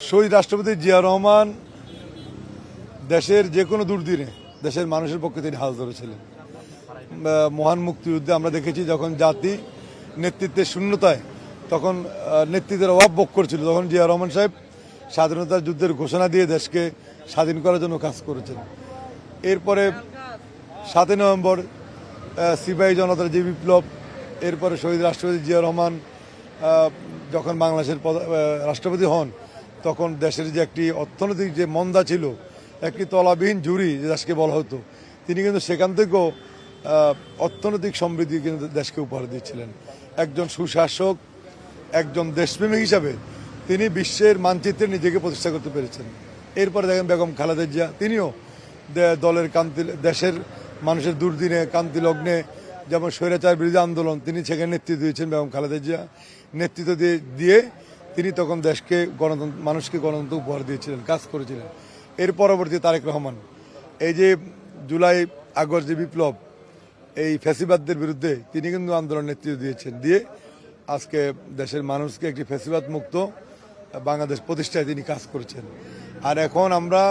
শহীদ রাষ্ট্রপতি জিয়া রহমান দেশের যে কোনো দুর্দিনে দেশের মানুষের পক্ষে তিনি হাল ধরেছিলেন। মহান মুক্তিযুদ্ধে আমরা দেখেছি যখন জাতি নেতৃত্বের শূন্যতায় তখন নেতৃত্বের অভাব ভোগ করছিল, তখন জিয়া রহমান সাহেব স্বাধীনতার যুদ্ধের ঘোষণা দিয়ে দেশকে স্বাধীন করার জন্য কাজ করেছেন। এরপরে 7 নভেম্বর সিপাহী জনতার যে বিপ্লব, এরপরে শহীদ রাষ্ট্রপতি জিয়া রহমান যখন বাংলাদেশের রাষ্ট্রপতি হন তখন দেশের যে একটি অর্থনৈতিক যে মন্দা ছিল, একটি তলাবিহীন ঝুড়ি যে দেশকে বলা হতো, তিনি কিন্তু সেখান থেকেও অর্থনৈতিক সমৃদ্ধি কিন্তু দেশকে উপহার দিয়েছিলেন। একজন সুশাসক, একজন দেশপ্রেমিক হিসাবে তিনি বিশ্বের মানচিত্রে নিজেকে প্রতিষ্ঠা করতে পেরেছেন। এরপরে দেখেন বেগম খালেদা জিয়া, তিনিও দলের কান্তি, দেশের মানুষের দুর্দিনে কান্তি লগ্নে যেমন স্বৈরাচার বিরোধী আন্দোলন তিনি সেখানে নেতৃত্ব দিয়েছেন। বেগম খালেদা জিয়া নেতৃত্ব দিয়ে তিনি তখন দেশকে গণতন্ত্র, মানুষকে গণতন্ত্র উপহার দিয়েছিলেন, কাজ করেছিলেন। এর পরবর্তী তারেক রহমান, এই যে জুলাই আগস্ট যে বিপ্লব, এই ফ্যাসিবাদদের বিরুদ্ধে তিনি কিন্তু আন্দোলন নেতৃত্ব দিয়েছেন, দিয়ে আজকে দেশের মানুষকে একটি ফ্যাসিবাদ মুক্ত বাংলাদেশ প্রতিষ্ঠায় তিনি কাজ করেছেন। আর এখন আমরা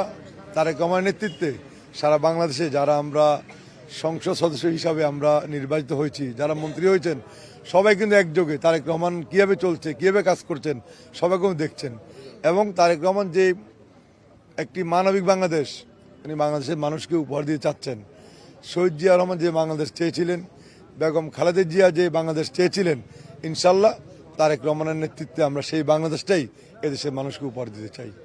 তারেক রহমানের নেতৃত্বে সারা বাংলাদেশে যারা আমরা সংসদ সদস্য হিসাবে আমরা নির্বাচিত হয়েছি, যারা মন্ত্রী হয়েছেন, সবাই কিন্তু একযোগে তারেক রহমান কীভাবে চলছে, কীভাবে কাজ করছেন সবাই কিন্তু দেখছেন। এবং তারেক রহমান যে একটি মানবিক বাংলাদেশ তিনি বাংলাদেশের মানুষকে উপহার দিয়ে চাচ্ছেন। শহীদ জিয়া রহমান যে বাংলাদেশ চেয়েছিলেন, বেগম খালেদা জিয়া যে বাংলাদেশ চেয়েছিলেন, ইনশাল্লাহ তারেক রহমানের নেতৃত্বে আমরা সেই বাংলাদেশটাই এদেশের মানুষকে উপহার দিতে চাই।